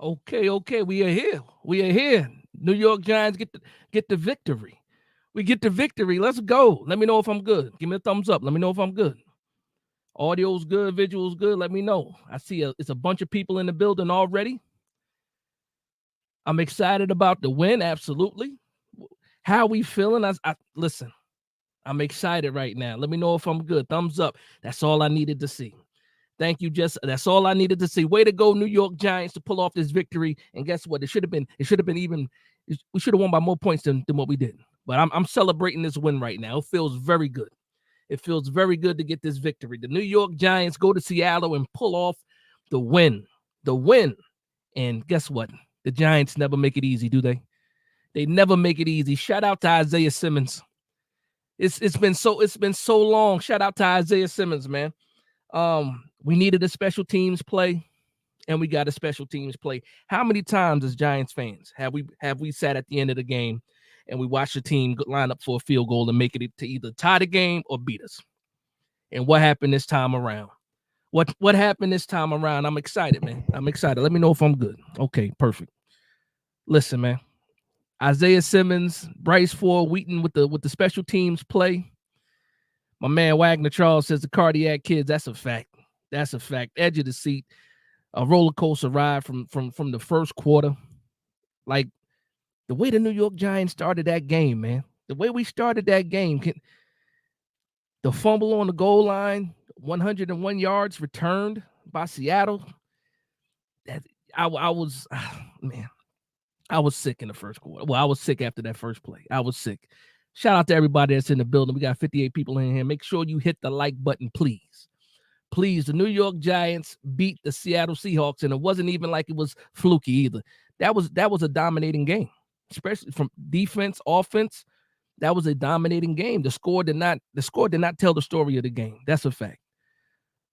Okay. We are here. We are here. New York Giants get the victory. We get the victory. Let's go. Let me know if I'm good. Give me a thumbs up. Let me know if I'm good. Audio's good, visual's good. Let me know. I see it's a bunch of people in the building already. I'm excited about the win. Absolutely. How we feeling? Listen. I'm excited right now. Let me know if I'm good. Thumbs up. That's all I needed to see. Thank you, Jess. That's all I needed to see. Way to go, New York Giants, to pull off this victory. And guess what? It should have been even. We should have won by more points than what we did. But I'm celebrating this win right now. It feels very good. It feels very good to get this victory. The New York Giants go to Seattle and pull off the win. The win. And guess what? The Giants never make it easy, do they? They never make it easy. Shout out to Isaiah Simmons. It's been so long. Shout out to Isaiah Simmons, man. We needed a special teams play, and we got a special teams play. How many times as Giants fans have we sat at the end of the game and we watched the team line up for a field goal and make it to either tie the game or beat us? And what happened this time around? What happened this time around? I'm excited, man. I'm excited. Let me know if I'm good. Okay, perfect. Listen, man. Isaiah Simmons, Bryce Ford, Wheaton with the special teams play. My man Wagner Charles says the cardiac kids. That's a fact. That's a fact. Edge of the seat. A roller coaster ride from the first quarter. Like the way the New York Giants started that game, man. The way we started that game. The fumble on the goal line, 101 yards returned by Seattle. I was, man. I was sick in the first quarter. Well, I was sick after that first play. I was sick. Shout out to everybody that's in the building. We got 58 people in here. Make sure you hit the like button, please. Please, the New York Giants beat the Seattle Seahawks, and it wasn't even like it was fluky either. That was a dominating game, especially from defense, offense. That was a dominating game. The score did not tell the story of the game. That's a fact.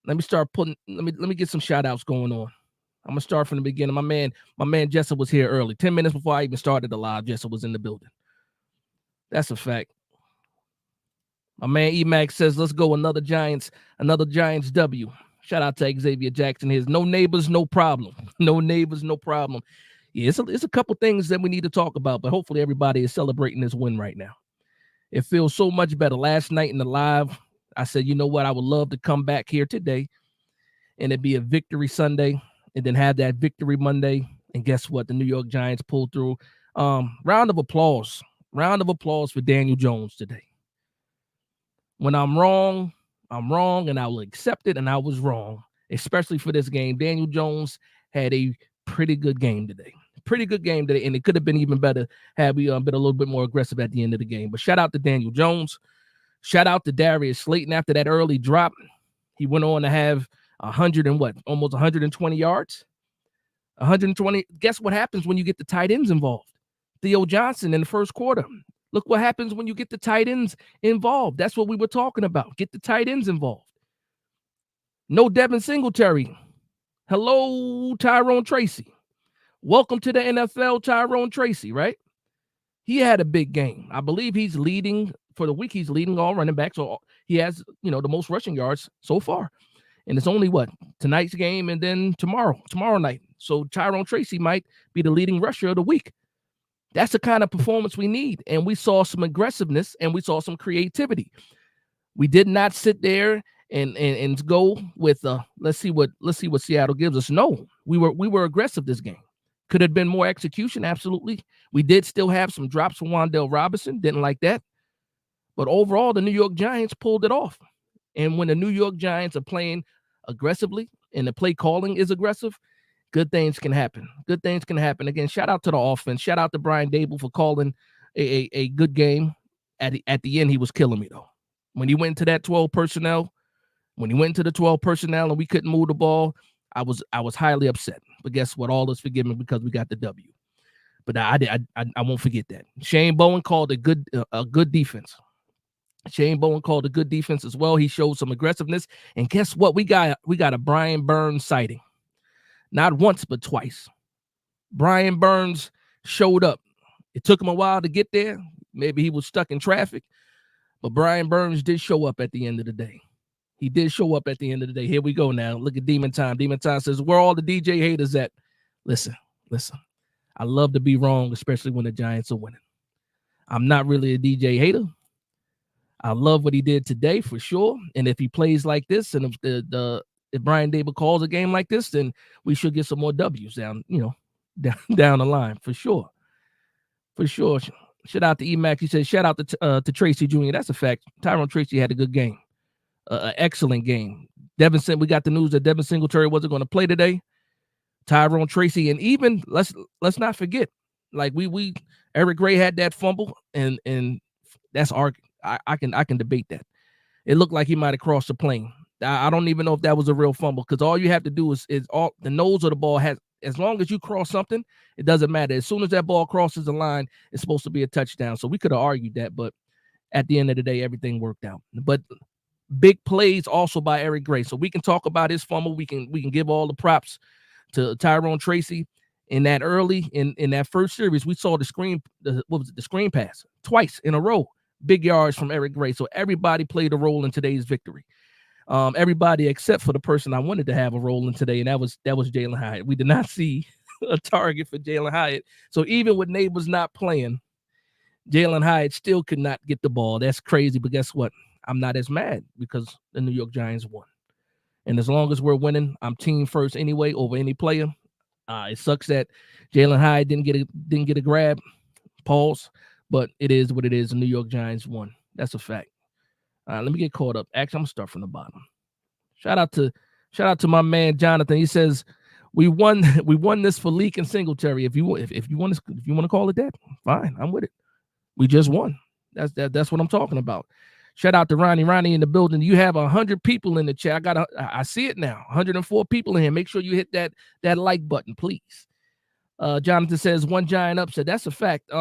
Let me get some shout outs going on. I'm gonna start from the beginning. My man Jessa was here early. 10 minutes before I even started the live, Jessa was in the building. That's a fact. My man Emax says, let's go, another Giants W. Shout out to Xavier Jackson. His no neighbors, no problem. No neighbors, no problem. Yeah, it's a couple things that we need to talk about, but hopefully everybody is celebrating this win right now. It feels so much better. Last night in the live, I said, you know what? I would love to come back here today and it'd be a victory Sunday. And then have that victory Monday. And guess what? The New York Giants pulled through. Round of applause. Round of applause for Daniel Jones today. When I'm wrong, and I will accept it, and I was wrong, especially for this game. Daniel Jones had a pretty good game today. And it could have been even better had we been a little bit more aggressive at the end of the game. But shout out to Daniel Jones. Shout out to Darius Slayton after that early drop. He went on to have almost 120 yards. 120. Guess what happens when you get the tight ends involved? Theo Johnson in the first quarter. Look what happens when you get the tight ends involved. That's what we were talking about. Get the tight ends involved. No Devin Singletary. Hello, Tyrone Tracy. Welcome to the NFL, Tyrone Tracy, right? He had a big game. I believe he's leading for the week. He's leading all running backs. So he has, the most rushing yards so far. And it's only tonight's game and then tomorrow night. So Tyrone Tracy might be the leading rusher of the week. That's the kind of performance we need. And we saw some aggressiveness and we saw some creativity. We did not sit there and go with let's see what Seattle gives us. No, we were aggressive this game. Could have been more execution, absolutely. We did still have some drops from Wan'Dale Robinson. Didn't like that. But overall, the New York Giants pulled it off. And when the New York Giants are playing aggressively and the play calling is aggressive, good things can happen. Good things can happen. Again, shout out to the offense. Shout out to Brian Dable for calling a good game. At the end, he was killing me, though. When he went to that 12 personnel, and we couldn't move the ball, I was highly upset. But guess what? All is forgiven because we got the W. But I won't forget that. Shane Bowen called a good defense. Shane Bowen called a good defense as well. He showed some aggressiveness. And guess what? We got a Brian Burns sighting. Not once, but twice. Brian Burns showed up. It took him a while to get there. Maybe he was stuck in traffic. But Brian Burns did show up at the end of the day. He did show up at the end of the day. Here we go now. Look at Demon Time. Demon Time says, where are all the DJ haters at? Listen. Listen, I love to be wrong, especially when the Giants are winning. I'm not really a DJ hater. I love what he did today for sure. And if he plays like this, and if Brian Dable calls a game like this, then we should get some more W's down the line for sure. For sure. Shout out to E-Max. He said, shout out to Tracy Jr. That's a fact. Tyrone Tracy had a good game. An excellent game. We got the news that Devin Singletary wasn't going to play today. Tyrone Tracy, and even let's not forget, like we Eric Gray had that fumble, and that's I can debate that. It looked like he might have crossed the plane. I don't even know if that was a real fumble, because all you have to do is all the nose of the ball has, as long as you cross something, it doesn't matter. As soon as that ball crosses the line, it's supposed to be a touchdown. So we could have argued that, but at the end of the day, everything worked out. But big plays also by Eric Gray. So we can talk about his fumble. We can give all the props to Tyrone Tracy. In that in that first series, we saw the screen pass twice in a row. Big yards from Eric Gray. So everybody played a role in today's victory. Everybody except for the person I wanted to have a role in today, and that was Jaylen Hyatt. We did not see a target for Jaylen Hyatt. So even with Neighbors not playing, Jaylen Hyatt still could not get the ball. That's crazy, but guess what? I'm not as mad because the New York Giants won. And as long as we're winning, I'm team first anyway over any player. It sucks that Jaylen Hyatt didn't get a grab. Pause. But it is what it is. The New York Giants won. That's a fact. Let me get caught up. Actually, I'm gonna start from the bottom. Shout out to my man Jonathan. He says we won this for Leak and Singletary. If you want to call it that, fine. I'm with it. We just won. That's what I'm talking about. Shout out to Ronnie in the building. You have 100 people in the chat. I see it now. 104 people in here. Make sure you hit that like button, please. Jonathan says one Giant upset. That's a fact.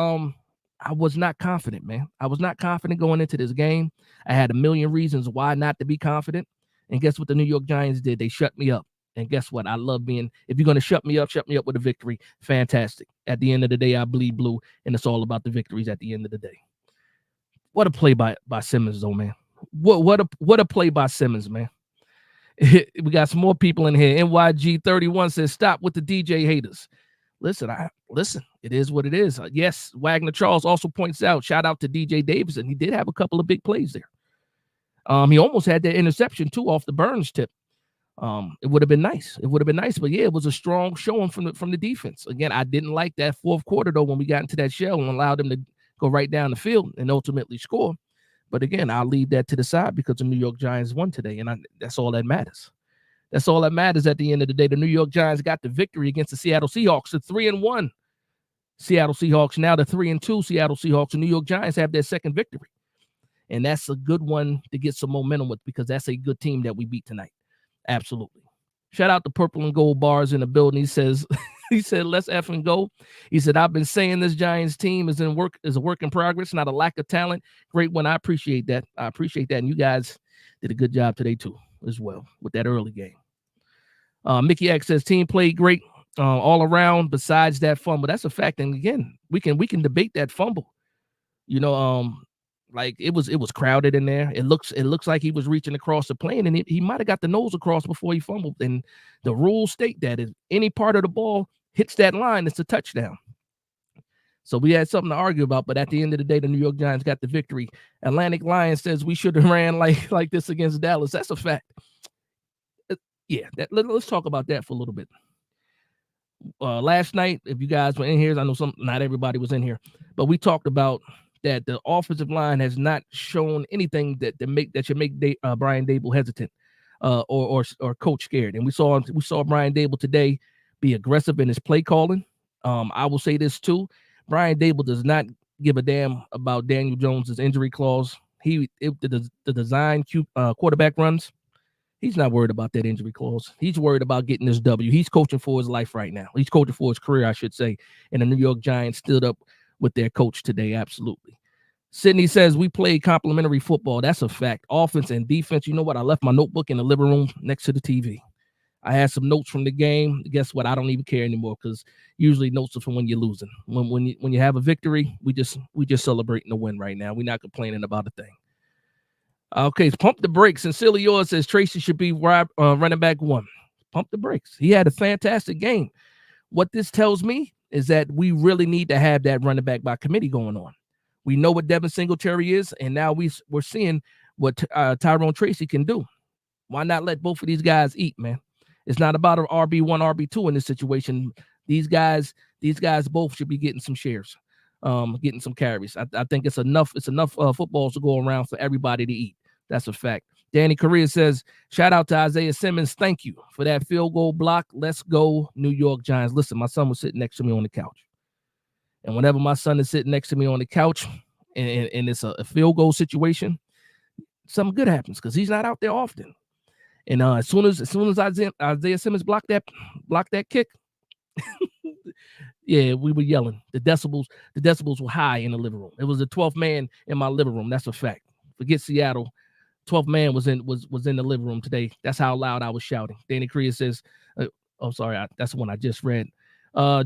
I was not confident, man. I was not confident going into this game. I had a million reasons why not to be confident. And guess what the New York Giants did? They shut me up. And guess what? I love if you're going to shut me up with a victory. Fantastic. At the end of the day, I bleed blue, and it's all about the victories at the end of the day. What a play by Simmons, though, man. What a play by Simmons, man. We got some more people in here. NYG31 says, stop with the DJ haters. Listen, it is what it is. Yes, Wagner Charles also points out, shout out to DJ Davidson. He did have a couple of big plays there. He almost had that interception, too, off the Burns tip. It would have been nice. But yeah, it was a strong showing from the defense. Again, I didn't like that fourth quarter, though, when we got into that shell and allowed them to go right down the field and ultimately score. But again, I'll leave that to the side because the New York Giants won today, and that's all that matters. That's all that matters at the end of the day. The New York Giants got the victory against the Seattle Seahawks, the 3-1 Seattle Seahawks. Now the 3-2 Seattle Seahawks. The New York Giants have their second victory. And that's a good one to get some momentum with because that's a good team that we beat tonight. Absolutely. Shout out to Purple and Gold Bars in the building. He said, let's effing go. He said, I've been saying this Giants team is a work in progress, not a lack of talent. Great one. I appreciate that. And you guys did a good job today, too, as well, with that early game. Mickey X says, team played great all around besides that fumble. That's a fact. And again, we can debate that fumble. Like it was crowded in there. It looks like he was reaching across the plane, and he might have got the nose across before he fumbled. And the rules state that if any part of the ball hits that line, it's a touchdown. So we had something to argue about, but at the end of the day, the New York Giants got the victory. Atlantic Lion says we should have ran like this against Dallas. That's a fact. Yeah, let's talk about that for a little bit. Last night, if you guys were in here, I know not everybody was in here, but we talked about that the offensive line has not shown anything that should make Brian Dable hesitant or coach scared. And we saw Brian Dable today be aggressive in his play calling. I will say this too. Brian Dable does not give a damn about Daniel Jones's injury clause. The design quarterback runs, he's not worried about that injury clause. He's worried about getting this W. He's coaching for his life right now. He's coaching for his career, I should say. And the New York Giants stood up with their coach today. Absolutely. Sydney says we played complimentary football. That's a fact. Offense and defense. You know what? I left my notebook in the living room next to the TV. I had some notes from the game. Guess what? I don't even care anymore because usually notes are from when you're losing. When you have a victory, we just celebrating the win right now. We're not complaining about a thing. Okay, pump the brakes. Sincerely yours says Tracy should be running back one. Pump the brakes. He had a fantastic game. What this tells me is that we really need to have that running back by committee going on. We know what Devin Singletary is, and now we're seeing what Tyrone Tracy can do. Why not let both of these guys eat, man? It's not about an RB1, RB2 in this situation. These guys both should be getting some shares, getting some carries. I think it's enough footballs to go around for everybody to eat. That's a fact. Danny Correa says, shout out to Isaiah Simmons. Thank you for that field goal block. Let's go, New York Giants. Listen, my son was sitting next to me on the couch. And whenever my son is sitting next to me on the couch and it's a field goal situation, something good happens because he's not out there often. And as soon as Isaiah Simmons blocked that kick, yeah, we were yelling. The decibels were high in the living room. It was the 12th man in my living room. That's a fact. Forget Seattle. 12th man was in the living room today. That's how loud I was shouting. Danny Korea says, that's the one I just read.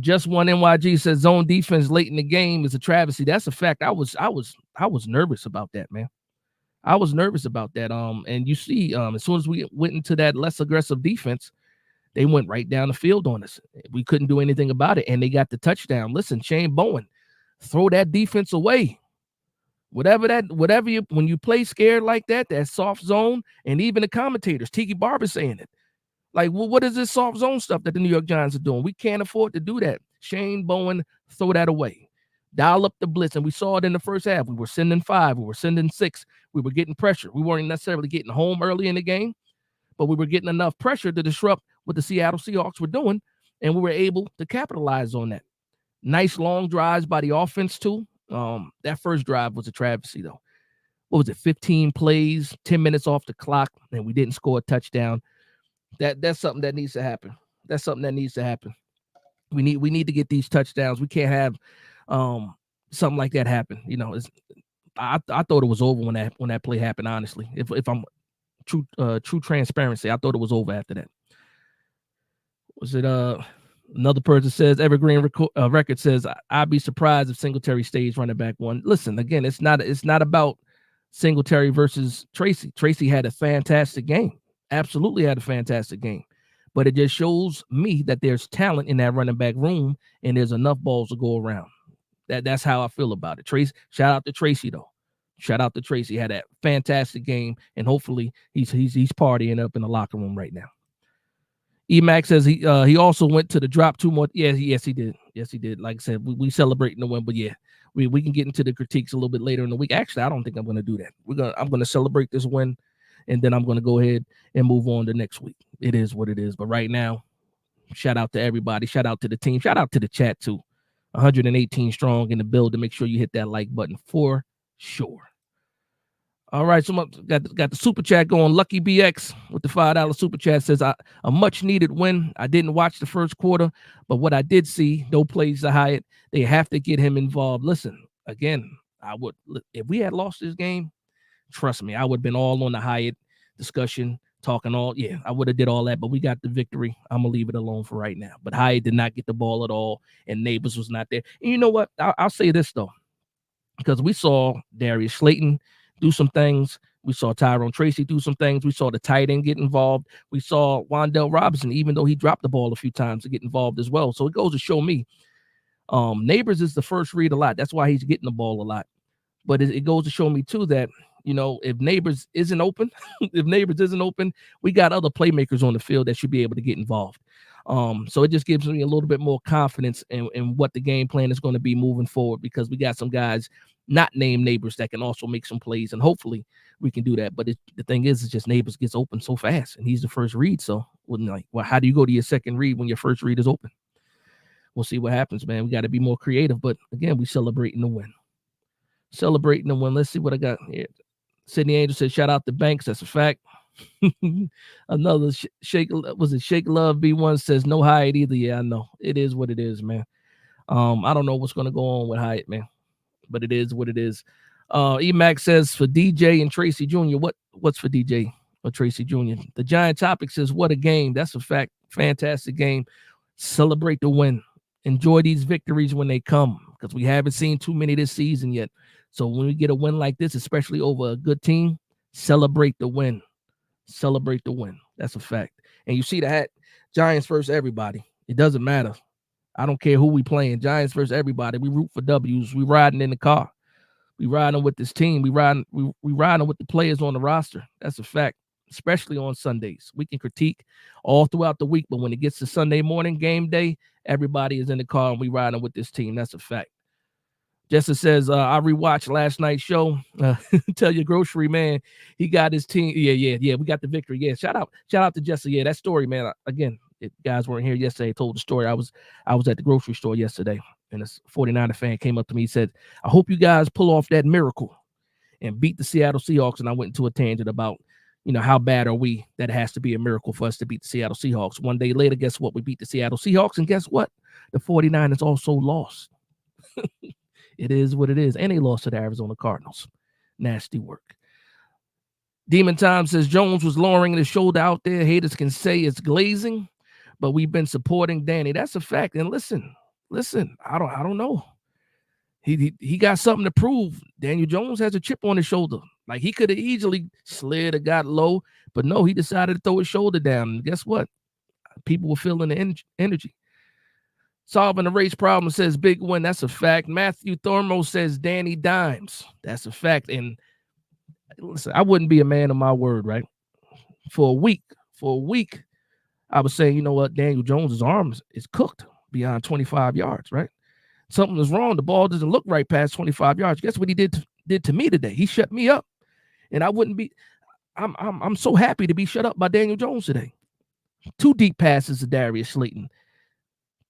Just one NYG says zone defense late in the game is a travesty. That's a fact. I was nervous about that, man. I was nervous about that. And you see, as soon as we went into that less aggressive defense, they went right down the field on us. We couldn't do anything about it, and they got the touchdown. Listen, Shane Bowen, throw that defense away. When you play scared like that soft zone, and even the commentators, Tiki Barber saying it. Like, well, what is this soft zone stuff that the New York Giants are doing? We can't afford to do that. Shane Bowen, throw that away. Dial up the blitz, and we saw it in the first half. We were sending 5. We were sending 6. We were getting pressure. We weren't necessarily getting home early in the game, but we were getting enough pressure to disrupt what the Seattle Seahawks were doing, and we were able to capitalize on that. Nice long drives by the offense, too. That first drive was a travesty, though. What was it, 15 plays, 10 minutes off the clock, and we didn't score a touchdown. That's something that needs to happen. That's something that needs to happen. We need to get these touchdowns. We can't have something like that happen. You know, I thought it was over when that play happened, honestly. If I'm true transparency, I thought it was over after that. Was it another person says Evergreen Record says I'd be surprised if Singletary stays running back 1. Listen, again, it's not about Singletary versus Tracy. Tracy had a fantastic game. Absolutely had a fantastic game. But it just shows me that there's talent in that running back room and there's enough balls to go around. That's how I feel about it. Tracy, shout out to Tracy though. Shout out to Tracy. He had a fantastic game, and hopefully he's partying up in the locker room right now. Emac says he also went to the drop 2 more. Yes, he did. Yes, he did. Like I said, we celebrating the win, but yeah, we can get into the critiques a little bit later in the week. Actually, I don't think I'm going to do that. I'm going to celebrate this win, and then I'm going to go ahead and move on to next week. It is what it is. But right now, shout out to everybody. Shout out to the team. Shout out to the chat too. 118 strong in the building. Make sure you hit that like button for sure. All right, so got the super chat going. Lucky BX with the $5 super chat says a much needed win. I didn't watch the first quarter, but what I did see, no plays to Hyatt. They have to get him involved. Listen, again, if we had lost this game, trust me, I would have been all on the Hyatt discussion, talking I would have did all that, but we got the victory. I'm gonna leave it alone for right now. But Hyatt did not get the ball at all, and Neighbors was not there. And you know what? I'll say this though, because we saw Darius Slayton do some things. We saw Tyrone Tracy do some things. We saw the tight end get involved. We saw Wan'Dale Robinson, even though he dropped the ball a few times, to get involved as well. So it goes to show me Neighbors is the first read a lot. That's why he's getting the ball a lot. But it goes to show me too that, you know, if Neighbors isn't open, we got other playmakers on the field that should be able to get involved. So it just gives me a little bit more confidence in what the game plan is going to be moving forward, because we got some guys not named Neighbors that can also make some plays, and hopefully we can do that. But the thing is, it's just Neighbors gets open so fast, and he's the first read. So how do you go to your second read when your first read is open? We'll see what happens, man. We got to be more creative. But again, we celebrating the win. Let's see what I got here. Sydney Angel said, shout out to Banks. That's a fact. Another Shake Love B1 says, no Hyatt either. Yeah, I know. It is what it is, man. I don't know what's going to go on with Hyatt, man, but it is what it is. Emac says, for DJ and Tracy Jr., what's for DJ or Tracy Jr.? The Giant Topic says, what a game. That's a fact. Fantastic game. Celebrate the win. Enjoy these victories when they come, because we haven't seen too many this season yet. So when we get a win like this, especially over a good team, celebrate the win. Celebrate the win. That's a fact. And you see the hat, Giants versus everybody. It doesn't matter. I don't care who we playing. Giants versus everybody. We root for W's. We riding in the car. We riding with this team. We riding with the players on the roster. That's a fact, especially on Sundays. We can critique all throughout the week, but when it gets to Sunday morning game day, everybody is in the car and we riding with this team. That's a fact. Jessica says, I rewatched last night's show. Tell your grocery man he got his team. Yeah. We got the victory. Yeah, shout out to Jessica. Yeah, that story, man. Again, if guys weren't here yesterday, I told the story. I was at the grocery store yesterday, and a 49er fan came up to me and said, I hope you guys pull off that miracle and beat the Seattle Seahawks. And I went into a tangent about, how bad are we that it has to be a miracle for us to beat the Seattle Seahawks. One day later, guess what? We beat the Seattle Seahawks, and guess what? The 49ers also lost. It is what it is. And they lost to the Arizona Cardinals. Nasty work. Demon Time says Jones was lowering the shoulder out there. Haters can say it's glazing, but we've been supporting Danny. That's a fact. And listen, I don't know. He got something to prove. Daniel Jones has a chip on his shoulder. Like, he could have easily slid or got low, but no, he decided to throw his shoulder down. And guess what? People were feeling the energy. Solving the race problem says big win. That's a fact. Matthew Thormo says Danny Dimes. That's a fact. And listen, I wouldn't be a man of my word, right? For a week, I was saying, you know what? Daniel Jones's arms is cooked beyond 25 yards, right? Something is wrong. The ball doesn't look right past 25 yards. Guess what he did to me today? He shut me up. And I wouldn't be. I'm so happy to be shut up by Daniel Jones today. 2 deep passes to Darius Slayton.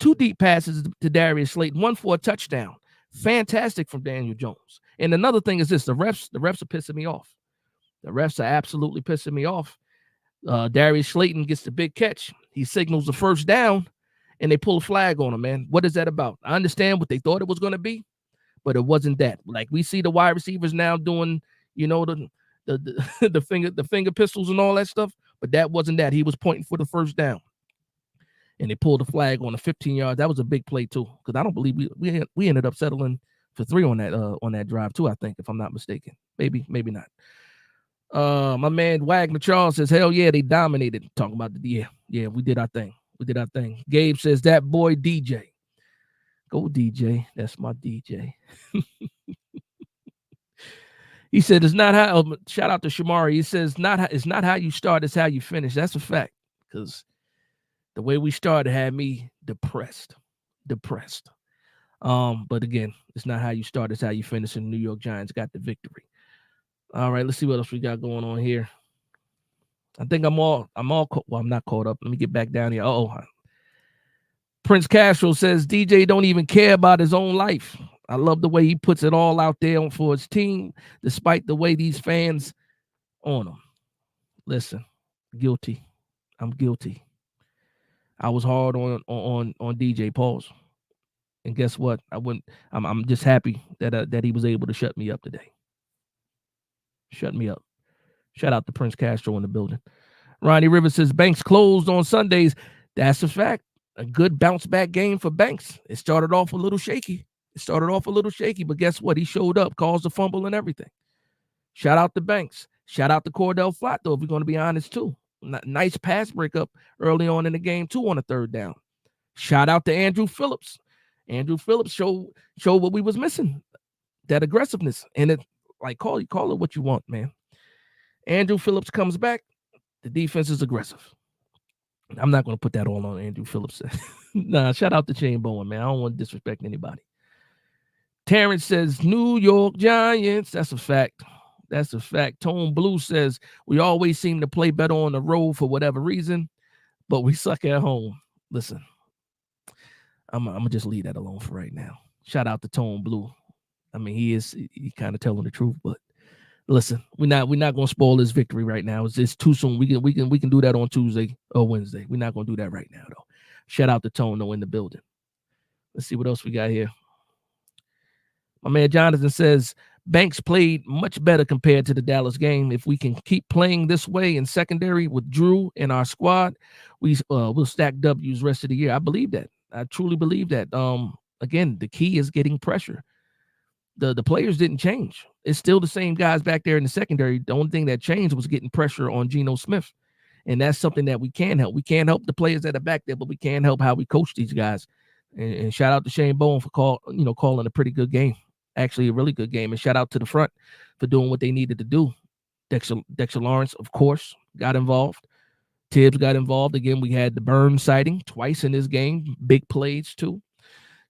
2 deep passes to Darius Slayton, 1 for a touchdown. Fantastic from Daniel Jones. And another thing is this: the refs are pissing me off. The refs are absolutely pissing me off. Darius Slayton gets the big catch. He signals the first down, and they pull a flag on him, man. What is that about? I understand what they thought it was going to be, but it wasn't that. Like, we see the wide receivers now doing, the finger pistols and all that stuff, but that wasn't that. He was pointing for the first down. And they pulled the flag on the 15 yards. That was a big play too, because I don't believe we ended up settling for 3 on that drive too. I think, if I'm not mistaken, maybe not. My man Wagner Charles says, "Hell yeah, they dominated." Talking about yeah, we did our thing. Gabe says that boy DJ, go DJ. That's my DJ. He said it's not how. Shout out to Shamari. He says it's not how you start, it's how you finish. That's a fact, because the way we started had me depressed. But again, it's not how you start, it's how you finish. And the New York Giants got the victory. All right, let's see what else we got going on here. I think I'm not caught up. Let me get back down here. Prince Castro says DJ don't even care about his own life. I love the way he puts it all out there for his team, despite the way these fans on him. Listen, guilty. I'm guilty. I was hard on DJ. Pause. And guess what? I'm just happy that he was able to shut me up today. Shut me up. Shout out to Prince Castro in the building. Ronnie Rivers says Banks closed on Sundays. That's a fact. A good bounce back game for Banks. It started off a little shaky. But guess what? He showed up, caused a fumble and everything. Shout out to Banks. Shout out to Cordell Flott, though, if we're going to be honest, too. Nice pass breakup early on in the game, too, on a 3rd down. Shout out to Andrew Phillips. Andrew Phillips showed what we was missing, that aggressiveness. And it, like, call it what you want, man. Andrew Phillips comes back. The defense is aggressive. I'm not going to put that all on Andrew Phillips. Nah, shout out to Shane Bowen, man. I don't want to disrespect anybody. Terrence says New York Giants. That's a fact. Tone Blue says we always seem to play better on the road for whatever reason, but we suck at home. Listen, I'm gonna just leave that alone for right now. Shout out to Tone Blue. I mean, he kind of telling the truth, but listen, we're not gonna spoil this victory right now. It's just too soon. We can do that on Tuesday or Wednesday. We're not gonna do that right now though. Shout out to Tone though in the building. Let's see what else we got here. My man Jonathan says Banks played much better compared to the Dallas game. If we can keep playing this way in secondary with Drew in our squad, we'll stack W's rest of the year. I believe that. I truly believe that. Again, the key is getting pressure. The players didn't change. It's still the same guys back there in the secondary. The only thing that changed was getting pressure on Geno Smith. And that's something that we can help. We can't help the players that are back there, but we can help how we coach these guys. And shout out to Shane Bowen for calling a pretty good game. Actually, a really good game. And shout out to the front for doing what they needed to do. Dexter Lawrence, of course, got involved. Tibbs got involved. Again, we had the Burns sighting twice in this game. Big plays, too.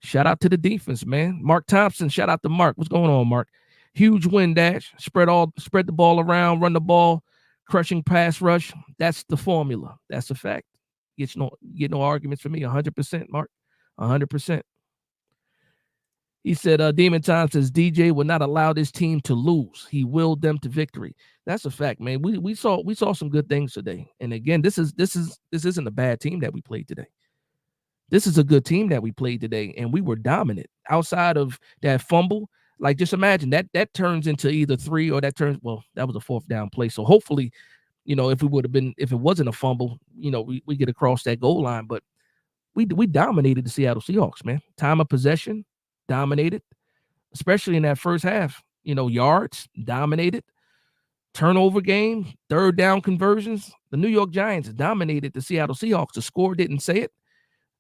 Shout out to the defense, man. Mark Thompson, shout out to Mark. What's going on, Mark? Huge win, Dash. Spread the ball around, run the ball, crushing pass rush. That's the formula. That's a fact. Get no arguments for me. 100%, Mark. 100%. He said, Demon Time says DJ will not allow this team to lose. He willed them to victory. That's a fact, man. We saw some good things today. And again, this isn't a bad team that we played today. This is a good team that we played today, and we were dominant. Outside of that fumble, like just imagine that turns into either 3 or that was a 4th down play. So hopefully, if it wasn't a fumble, we get across that goal line. But we dominated the Seattle Seahawks, man. Time of possession, dominated, especially in that first half. Yards, dominated. Turnover game, 3rd down conversions. The New York Giants dominated the Seattle Seahawks. The score didn't say it.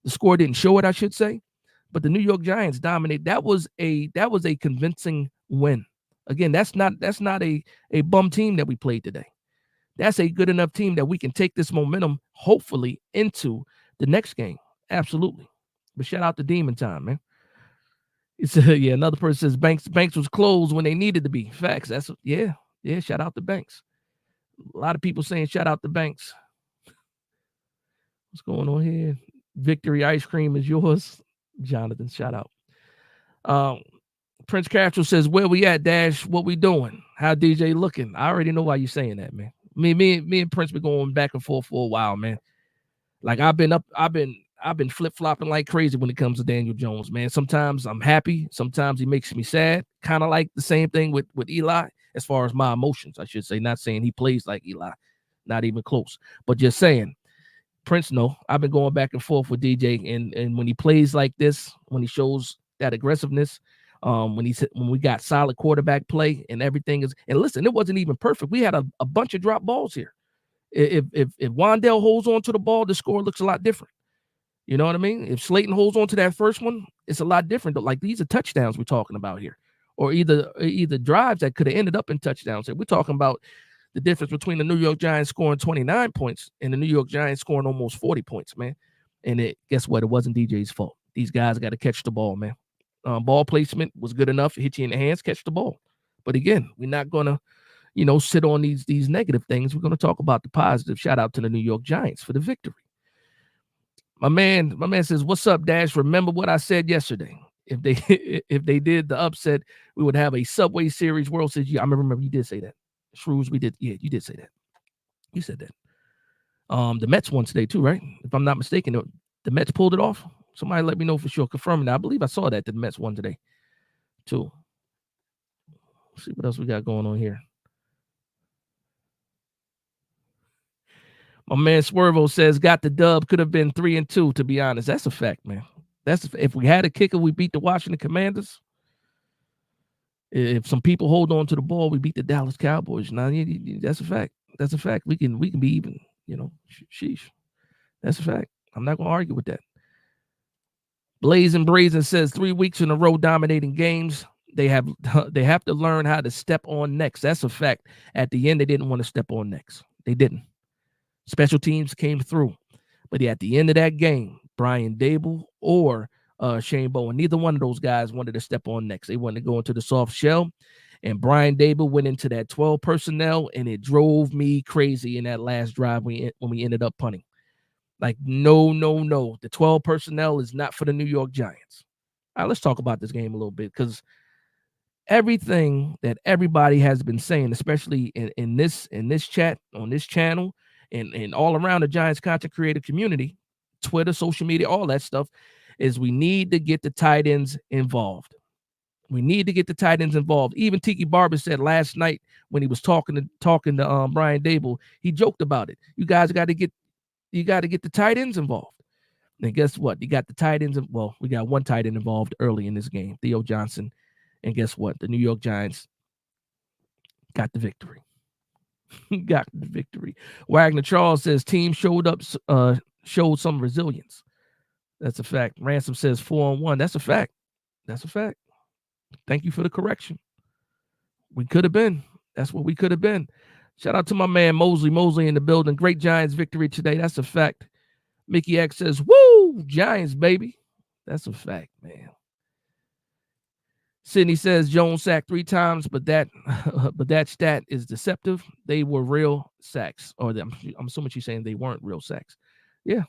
The score didn't show it, I should say. But the New York Giants dominated. That was a convincing win. Again, that's not a bum team that we played today. That's a good enough team that we can take this momentum, hopefully, into the next game. Absolutely. But shout out to Demon Time, man. Another person says Banks was closed when they needed to be. Facts. Shout out to Banks. A lot of people saying shout out to Banks. What's going on here? Victory ice cream is yours. Jonathan, shout out. Prince Castro says, where we at, Dash? What we doing? How DJ looking? I already know why you're saying that, man. Me and Prince been going back and forth for a while, man. Like I've been flip-flopping like crazy when it comes to Daniel Jones, man. Sometimes I'm happy, sometimes he makes me sad. Kind of like the same thing with Eli, as far as my emotions, I should say. Not saying he plays like Eli, not even close, but just saying. Prince, no, I've been going back and forth with DJ, and when he plays like this, when he shows that aggressiveness, when we got solid quarterback play and everything is, and listen, it wasn't even perfect. We had a bunch of drop balls here. If Wan'Dale holds on to the ball, the score looks a lot different. You know what I mean? If Slayton holds on to that first one, it's a lot different. Like these are touchdowns we're talking about here, or either drives that could have ended up in touchdowns. We're talking about the difference between the New York Giants scoring 29 points and the New York Giants scoring almost 40 points, man. And guess what? It wasn't DJ's fault. These guys got to catch the ball, man. Ball placement was good enough. Hit you in the hands, catch the ball. But again, we're not going to, sit on these negative things. We're going to talk about the positive. Shout out to the New York Giants for the victory. My man says, what's up, Dash? Remember what I said yesterday. If they did the upset, we would have a Subway Series World Series. I remember you did say that. Shrews, we did. Yeah, you did say that. You said that. The Mets won today too, right? If I'm not mistaken, the Mets pulled it off. Somebody let me know for sure. Confirming that. I believe I saw that the Mets won today too. Let's see what else we got going on here. My man Swervo says, got the dub. Could have been 3-2, to be honest. That's a fact, man. If we had a kicker, we beat the Washington Commanders. If some people hold on to the ball, we beat the Dallas Cowboys. Now, that's a fact. That's a fact. We can be even, sheesh. That's a fact. I'm not going to argue with that. Blazing Brazen says 3 weeks in a row dominating games. They have to learn how to step on necks. That's a fact. At the end, they didn't want to step on necks. They didn't. Special teams came through. But at the end of that game, Brian Dable or Shane Bowen, neither one of those guys wanted to step on necks. They wanted to go into the soft shell. And Brian Dable went into that 12 personnel, and it drove me crazy in that last drive when we ended up punting. Like, no. The 12 personnel is not for the New York Giants. All right, let's talk about this game a little bit, because everything that everybody has been saying, especially in this chat, on this channel, and all around the Giants content creator community, Twitter, social media, all that stuff, is we need to get the tight ends involved. We need to get the tight ends involved. Even Tiki Barber said last night when he was talking to Brian Dable, he joked about it. You guys got to get the tight ends involved. And guess what? You got the tight ends. Well, we got one tight end involved early in this game, Theo Johnson. And guess what? The New York Giants got the victory. Got the victory. Wagner Charles says team showed some resilience. That's a fact. Ransom says 4-1. That's a fact. That's a fact. Thank you for the correction. We could have been. That's what we could have been. Shout out to my man Mosley. Mosley in the building. Great Giants victory today. That's a fact. Mickey X says, woo, Giants, baby. That's a fact, man. Sydney says Jones sacked 3 times, but that stat is deceptive. They were real sacks. Or I'm assuming she's saying they weren't real sacks. Yeah.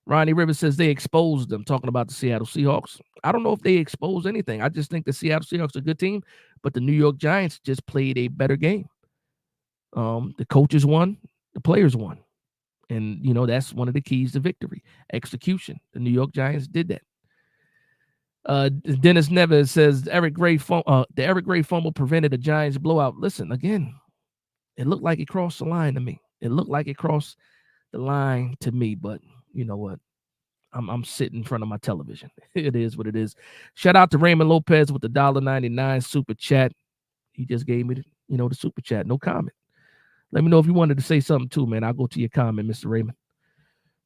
Ronnie Rivers says they exposed them, talking about the Seattle Seahawks. I don't know if they exposed anything. I just think the Seattle Seahawks are a good team, but the New York Giants just played a better game. The coaches won, the players won. And, that's one of the keys to victory, execution. The New York Giants did that. Dennis Neves says the Eric Gray fumble prevented a Giants blowout. Listen, again, it looked like it crossed the line to me. But you know what? I'm sitting in front of my television. It is what it is. Shout out to Raymond Lopez with the $1.99 super chat. He just gave me the super chat. No comment. Let me know if you wanted to say something too, man. I'll go to your comment, Mr. Raymond.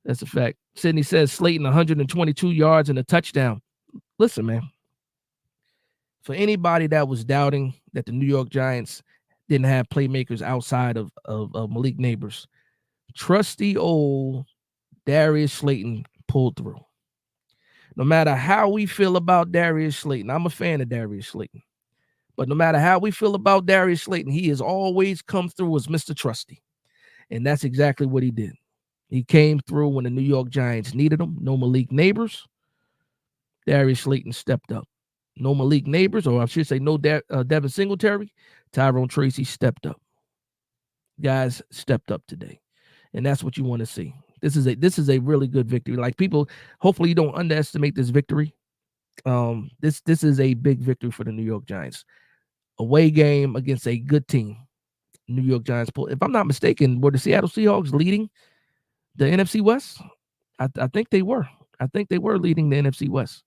That's a fact. Sydney says Slayton 122 yards and a touchdown. Listen, man. For anybody that was doubting that the New York Giants didn't have playmakers outside of Malik Neighbors, trusty old Darius Slayton pulled through. No matter how we feel about Darius Slayton, I'm a fan of Darius Slayton. But no matter how we feel about Darius Slayton, he has always come through as Mr. Trusty. And that's exactly what he did. He came through when the New York Giants needed him. No Malik Neighbors. Darius Slayton stepped up. No Malik Neighbors, or I should say no Devin Singletary. Tyrone Tracy stepped up. Guys stepped up today. And that's what you want to see. This is a really good victory. Like, people, hopefully you don't underestimate this victory. This is a big victory for the New York Giants. Away game against a good team. New York Giants pulled. If I'm not mistaken, were the Seattle Seahawks leading the NFC West? I think they were. I think they were leading the NFC West.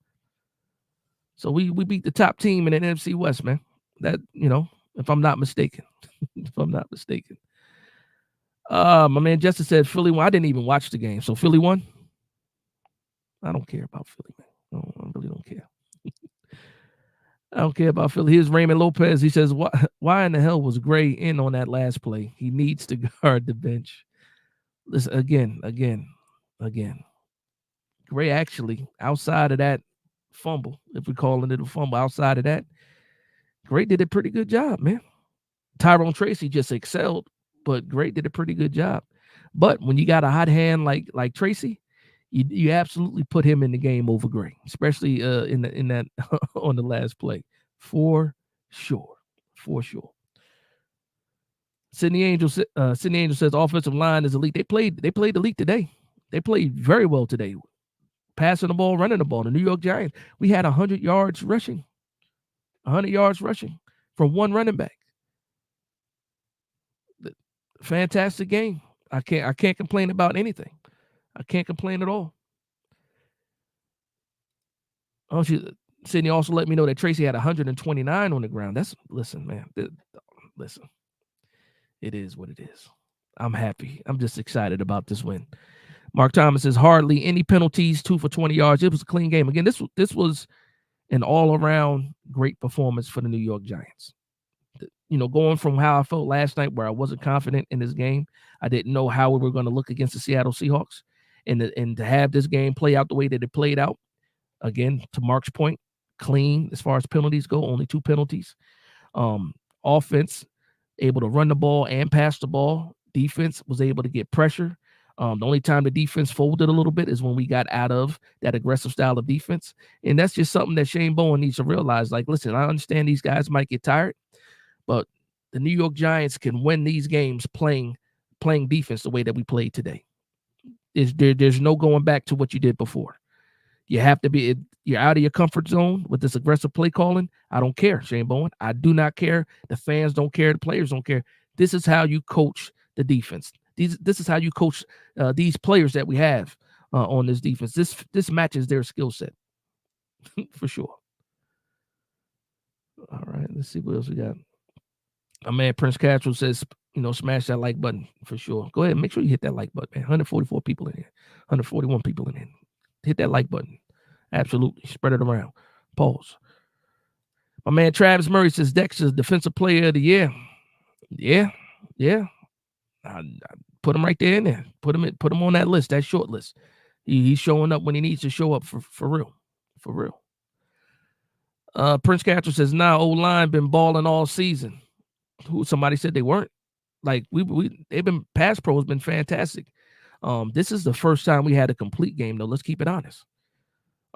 So we beat the top team in the NFC West, man. That, if I'm not mistaken. My man Justin said Philly won. I didn't even watch the game. So Philly won? I don't care about Philly, man. I really don't care. I don't care about Philly. Here's Raymond Lopez. He says, why in the hell was Gray in on that last play? He needs to guard the bench. Listen, again. Gray actually, outside of that fumble, if we're calling it a fumble, outside of that, Gray did a pretty good job, man. Tyrone Tracy just excelled, but Gray did a pretty good job. But when you got a hot hand like Tracy, you absolutely put him in the game over Gray, especially in that on the last play, for sure. Sydney Angel says offensive line is elite. They played elite today. They played very well today, passing the ball, running the ball. The New York Giants, we had 100 yards rushing. 100 yards rushing from one running back. Fantastic game. I can't complain about anything. I can't complain at all. Oh, Sydney also let me know that Tracy had 129 on the ground. Listen, man. Listen. It is what it is. I'm happy. I'm just excited about this win. Mark Thomas says hardly any penalties, 2 for 20 yards. It was a clean game. Again, this was an all-around great performance for the New York Giants. Going from how I felt last night where I wasn't confident in this game. I didn't know how we were going to look against the Seattle Seahawks. And to have this game play out the way that it played out, again, to Mark's point, clean as far as penalties go, only 2 penalties. Offense, able to run the ball and pass the ball. Defense was able to get pressure. The only time the defense folded a little bit is when we got out of that aggressive style of defense. And that's just something that Shane Bowen needs to realize. Like, listen, I understand these guys might get tired, but the New York Giants can win these games playing defense the way that we played today. There's no going back to what you did before. You have to be, you're out of your comfort zone with this aggressive play calling. I don't care, Shane Bowen. I do not care. The fans don't care. The players don't care. This is how you coach the defense. This is how you coach these players that we have on this defense. This matches their skill set for sure. All right, let's see what else we got. My man Prince Castro says smash that like button for sure. Go ahead, make sure you hit that like button, man. 144 people in here, 141 people in here. Hit that like button. Absolutely. Spread it around. Pause. My man Travis Murray says Dexter's defensive player of the year. Yeah. I put him right there in there. Put him on that list, that short list. He's showing up when he needs to show up for real. For real. Prince Castro says, O-line been balling all season. Somebody said they weren't. Like they've been pass pro has been fantastic. This is the first time we had a complete game though. Let's keep it honest.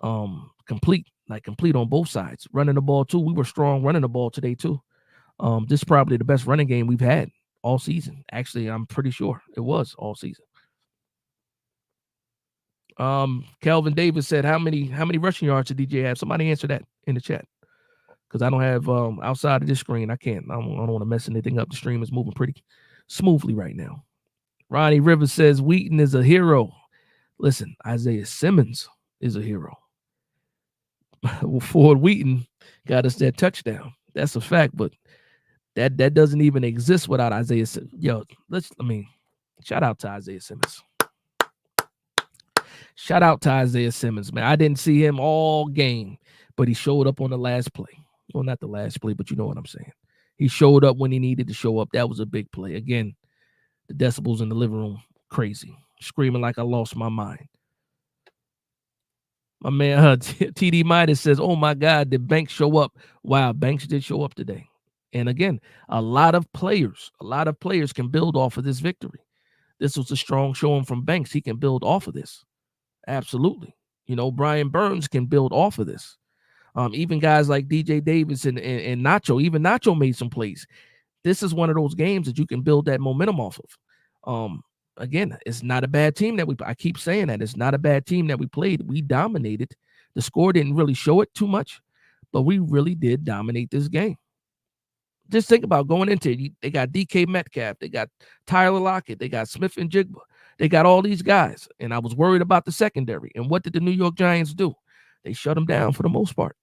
Complete on both sides. Running the ball too. We were strong running the ball today too. This is probably the best running game we've had all season. Actually, I'm pretty sure it was all season. Kelvin Davis said, how many rushing yards did DJ have? Somebody answer that in the chat. Because I don't have outside of this screen, I don't want to mess anything up. The stream is moving pretty smoothly right now. Ronnie Rivers says Wheaton is a hero. Listen, Isaiah Simmons is a hero. Ford Wheaton got us that touchdown. That's a fact, but that doesn't even exist without Isaiah Simmons. Shout out to Isaiah Simmons. Shout out to Isaiah Simmons, man. I didn't see him all game, but he showed up on the last play. Well, not the last play, but you know what I'm saying. He showed up when he needed to show up. That was a big play. Again, the decibels in the living room, crazy. Screaming like I lost my mind. My man TD Midas says, oh, my God, did Banks show up? Wow, Banks did show up today. And again, a lot of players can build off of this victory. This was a strong showing from Banks. He can build off of this. Absolutely. Brian Burns can build off of this. Even guys like DJ Davis and Nacho, even Nacho made some plays. This is one of those games that you can build that momentum off of. Again, it's not a bad team I keep saying that. It's not a bad team that we played. We dominated. The score didn't really show it too much, but we really did dominate this game. Just think about going into it. They got DK Metcalf. They got Tyler Lockett. They got Smith and Jigba. They got all these guys. And I was worried about the secondary. And what did the New York Giants do? They shut them down for the most part.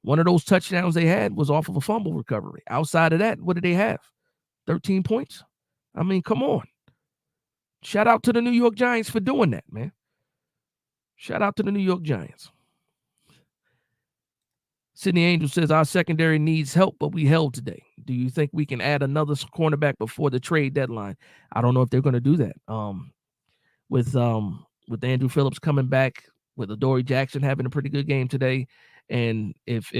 One of those touchdowns they had was off of a fumble recovery. Outside of that, what did they have? 13 points? I mean, come on. Shout out to the New York Giants for doing that, man. Shout out to the New York Giants. Sydney Angel says, our secondary needs help, but we held today. Do you think we can add another cornerback before the trade deadline? I don't know if they're going to do that. With Andrew Phillips coming back, with Adoree Jackson having a pretty good game today, and if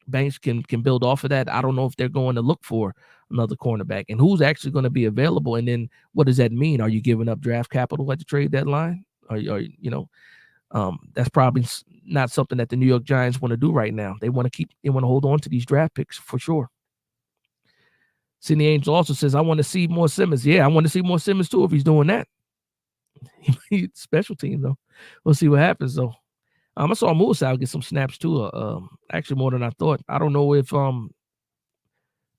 Banks can build off of that, I don't know if they're going to look for another cornerback and who's actually going to be available. And then what does that mean? Are you giving up draft capital at the trade deadline? That's probably not something that the New York Giants want to do right now. They want to hold on to these draft picks for sure. Sidney Angel also says, I want to see more Simmons. Yeah, I want to see more Simmons too if he's doing that. Special team though. We'll see what happens though. I saw Musa get some snaps too. Actually more than I thought. I don't know if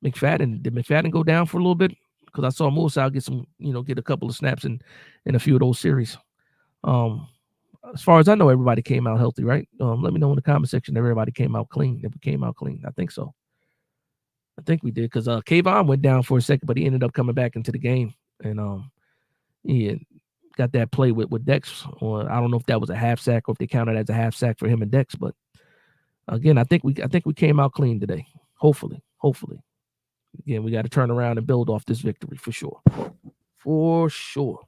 McFadden go down for a little bit, because I saw Musa get some, get a couple of snaps in a few of those series. As far as I know, everybody came out healthy, right? Let me know in the comment section if everybody came out clean. If we came out clean, I think so. I think we did, because Kayvon went down for a second, but he ended up coming back into the game, and he got that play with Dex. Or I don't know if that was a half sack or if they counted as a half sack for him and Dex. But again, I think we came out clean today. Hopefully. Again, we got to turn around and build off this victory for sure. For sure.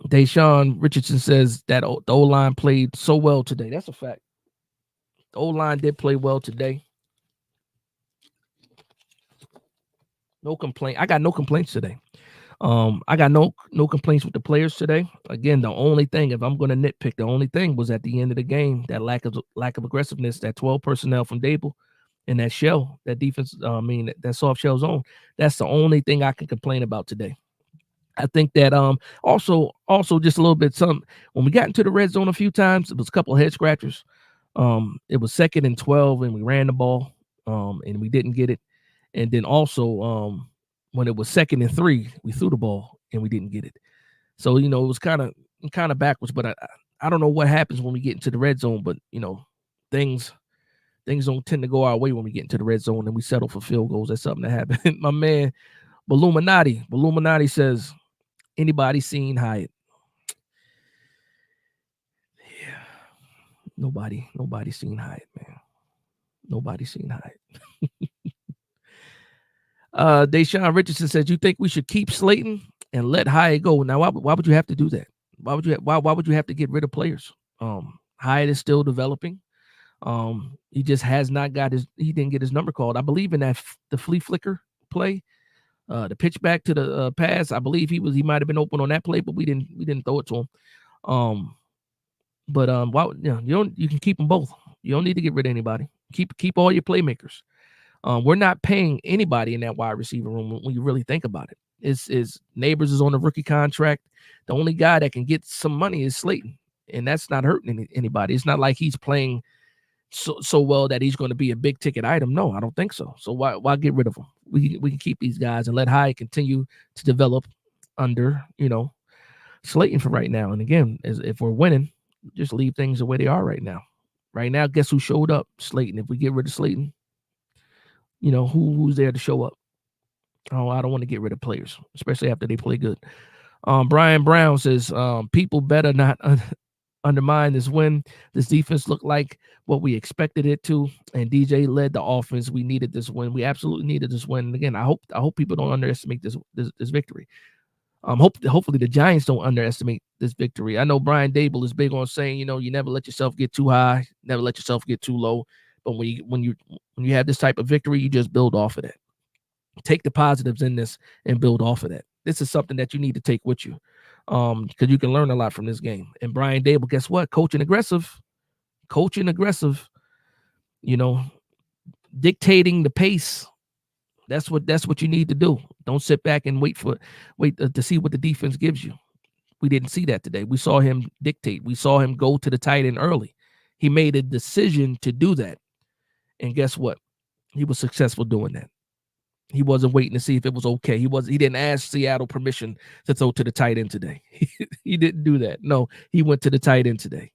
Deshaun Richardson says that the O-line played so well today. That's a fact. The O-line did play well today. No complaint. I got no complaints today. I got no complaints with the players today. Again, the only thing, if I'm going to nitpick, the only thing was at the end of the game, that lack of aggressiveness, that 12 personnel from Dable and that shell, that defense, that soft shell zone. That's the only thing I can complain about today. I think that also just a little bit when we got into the red zone a few times, it was a couple of head scratchers. It was 2nd and 12 and we ran the ball and we didn't get it. And then also when it was 2nd and 3, we threw the ball and we didn't get it. So, it was kind of backwards, but I don't know what happens when we get into the red zone, but things things don't tend to go our way when we get into the red zone and we settle for field goals. That's something that happened. My man, Balluminati says, anybody seen Hyatt? Yeah. Nobody seen Hyatt, man. Nobody seen Hyatt. Deshaun Richardson says, you think we should keep Slayton and let Hyatt go? Now, why would you have to do that? Why would you have to get rid of players? Hyatt is still developing. He just has not got he didn't get his number called. I believe in that the flea flicker play, the pitch back to the pass. I believe he might have been open on that play, but we didn't throw it to him. You can keep them both. You don't need to get rid of anybody. Keep all your playmakers. We're not paying anybody in that wide receiver room when you really think about it. Is Neighbors is on a rookie contract. The only guy that can get some money is Slayton, and that's not hurting anybody. It's not like he's playing so well that he's going to be a big ticket item. No, I don't think so. So why get rid of him? We can keep these guys and let Hyatt continue to develop under Slayton for right now. And again, if we're winning, just leave things the way they are right now. Right now, guess who showed up? Slayton. If we get rid of Slayton, who's there to show up? Oh, I don't want to get rid of players, especially after they play good. Brian Brown says, people better not undermine this win. This defense looked like what we expected it to, and DJ led the offense. We needed this win. We absolutely needed this win. And again, I hope people don't underestimate this victory. Hopefully the Giants don't underestimate this victory. I know Brian Dable is big on saying, you never let yourself get too high, never let yourself get too low. But when you have this type of victory, you just build off of that. Take the positives in this and build off of that. This is something that you need to take with you, because you can learn a lot from this game. And Brian Dable, guess what? Coaching aggressive, dictating the pace. That's what you need to do. Don't sit back and wait to see what the defense gives you. We didn't see that today. We saw him dictate. We saw him go to the tight end early. He made a decision to do that. And guess what? He was successful doing that. He wasn't waiting to see if it was okay. He didn't ask Seattle permission to throw to the tight end today. He didn't do that. No, he went to the tight end today.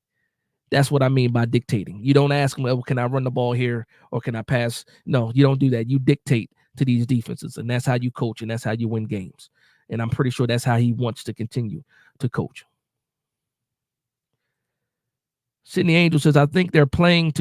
That's what I mean by dictating. You don't ask him, well, can I run the ball here or can I pass? No, you don't do that. You dictate to these defenses, and that's how you coach, and that's how you win games. And I'm pretty sure that's how he wants to continue to coach. Sydney Angel says, I think they're planning.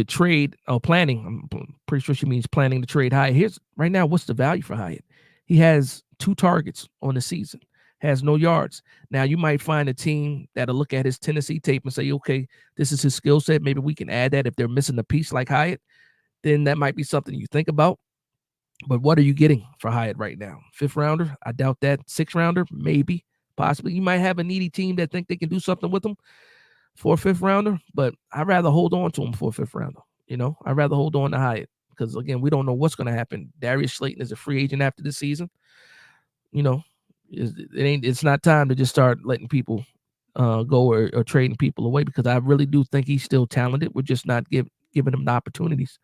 I'm pretty sure she means planning to trade Hyatt. Here's right now, what's the value for Hyatt? He has 2 targets on the season, has no yards. Now, you might find a team that'll look at his Tennessee tape and say, okay, this is his skill set. Maybe we can add that. If they're missing a piece like Hyatt, then that might be something you think about. But what are you getting for Hyatt right now? 5th rounder? I doubt that. 6th rounder? Maybe, possibly. You might have a needy team that think they can do something with him for a 5th rounder, but I'd rather hold on to him for a 5th rounder. I'd rather hold on to Hyatt because, again, we don't know what's going to happen. Darius Slayton is a free agent after this season. It's not time to just start letting people go or trading people away, because I really do think he's still talented. We're just not giving him the opportunities.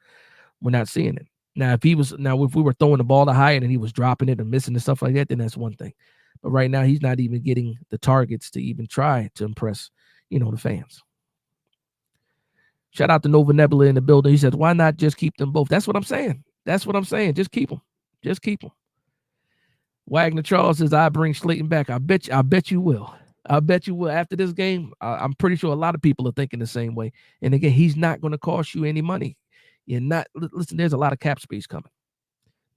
We're not seeing it. Now, if we were throwing the ball to Hyatt and he was dropping it and missing and stuff like that, then that's one thing. But right now, he's not even getting the targets to even try to impress, the fans. Shout out to Nova Nebula in the building. He says, why not just keep them both? That's what I'm saying. Just keep them. Wagner Charles says, I bring Slayton back. I bet you will. After this game, I'm pretty sure a lot of people are thinking the same way. And again, he's not going to cost you any money. Listen, there's a lot of cap space coming.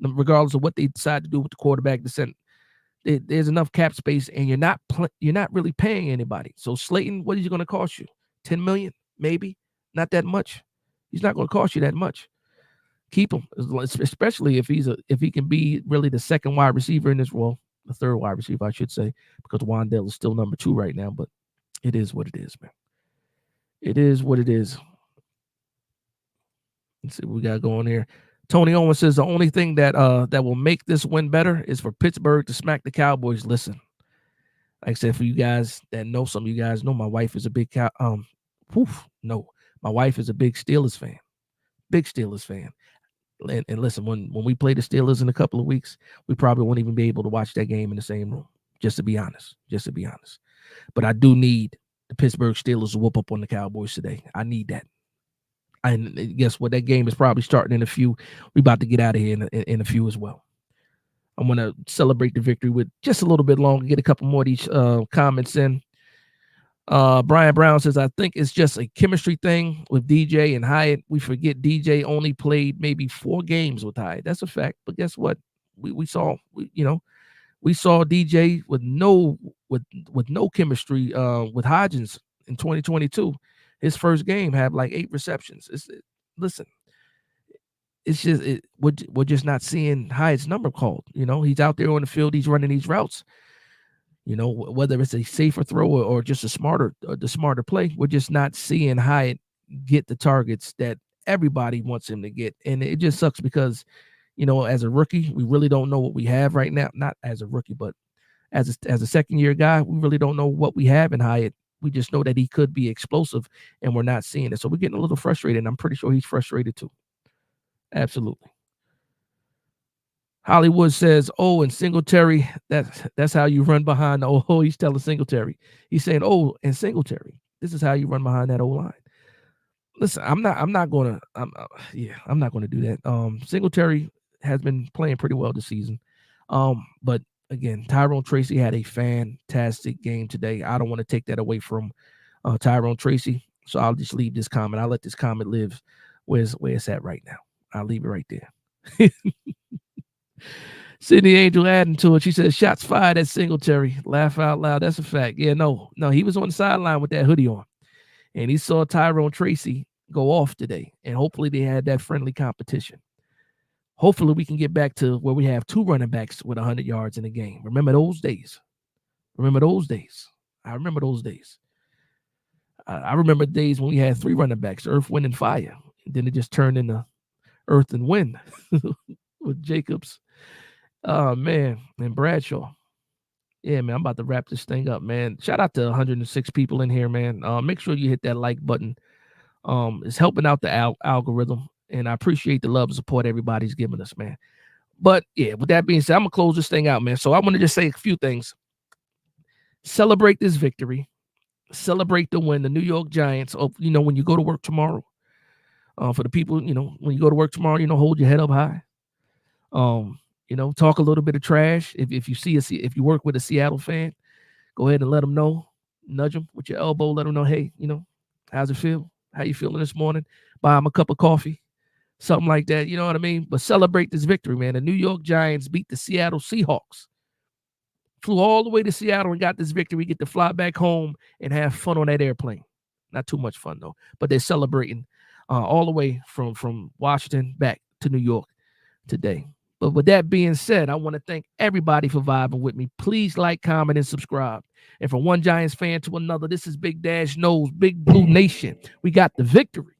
Regardless of what they decide to do with the quarterback descent, there's enough cap space, and you're not really paying anybody. So Slayton, what is he going to cost you? $10 million, maybe, not that much. He's not going to cost you that much. Keep him, especially if he can be really the 2nd wide receiver in this role, the 3rd wide receiver, I should say, because Wandale is still number 2 right now. But it is what it is, man. It is what it is. Let's see what we got going here. Tony Owens says the only thing that will make this win better is for Pittsburgh to smack the Cowboys. Listen, like I said, for you guys that know, some of you guys know, my wife is a big my wife is a big Steelers fan. Big Steelers fan. And listen, when we play the Steelers in a couple of weeks, we probably won't even be able to watch that game in the same room. Just to be honest. But I do need the Pittsburgh Steelers to whoop up on the Cowboys today. I need that. And guess what? That game is probably starting in a few. We about to get out of here in a few as well. I want to celebrate the victory with just a little bit longer, get a couple more of these comments in. Brian Brown says, I think it's just a chemistry thing with DJ and Hyatt. We forget DJ only played maybe 4 games with Hyatt. That's a fact. But guess what? We saw DJ with no chemistry with Hodgins in 2022. His first game had like 8 receptions. Listen, it's just we're just not seeing Hyatt's number called. He's out there on the field, he's running these routes. Whether it's a safer throw or just the smarter play, we're just not seeing Hyatt get the targets that everybody wants him to get. And it just sucks because, as a rookie, we really don't know what we have right now. Not as a rookie, but as a second-year guy, we really don't know what we have in Hyatt. We just know that he could be explosive, and we're not seeing it. So we're getting a little frustrated, and I'm pretty sure he's frustrated too. Absolutely. Hollywood says, oh, and Singletary, that's how you run behind the O. He's telling Singletary. He's saying, oh, and Singletary, this is how you run behind that O-line. Listen, I'm not gonna do that. Singletary has been playing pretty well this season. But again, Tyrone Tracy had a fantastic game today. I don't want to take that away from Tyrone Tracy. So I'll just leave this comment. I'll let this comment live where it's at right now. I'll leave it right there. Sydney Angel adding to it. She says, shots fired at Singletary. Laugh out loud. That's a fact. Yeah, no, he was on the sideline with that hoodie on. And he saw Tyrone Tracy go off today. And hopefully they had that friendly competition. Hopefully we can get back to where we have 2 running backs with 100 yards in a game. Remember those days. I remember those days. I remember days when we had 3 running backs, Earth, Wind, and Fire. And then it just turned into Earth and Wind with Jacobs. Man, and Bradshaw. Yeah, man, I'm about to wrap this thing up, man. Shout out to 106 people in here, man. Make sure you hit that like button. It's helping out the algorithm, and I appreciate the love and support everybody's giving us, man. But yeah, with that being said, I'm gonna close this thing out, man. So I want to just say a few things. Celebrate this victory. Celebrate the win. The New York Giants. When you go to work tomorrow. For the people, when you go to work tomorrow, hold your head up high. Talk a little bit of trash. If you work with a Seattle fan, go ahead and let them know. Nudge them with your elbow. Let them know, hey, how's it feel? How you feeling this morning? Buy them a cup of coffee, something like that. You know what I mean? But celebrate this victory, man. The New York Giants beat the Seattle Seahawks. Flew all the way to Seattle and got this victory. We get to fly back home and have fun on that airplane. Not too much fun, though. But they're celebrating all the way from Washington back to New York today. But with that being said, I want to thank everybody for vibing with me. Please like, comment, and subscribe. And from one Giants fan to another, this is Big Dash Knows, Big Blue Nation. We got the victory.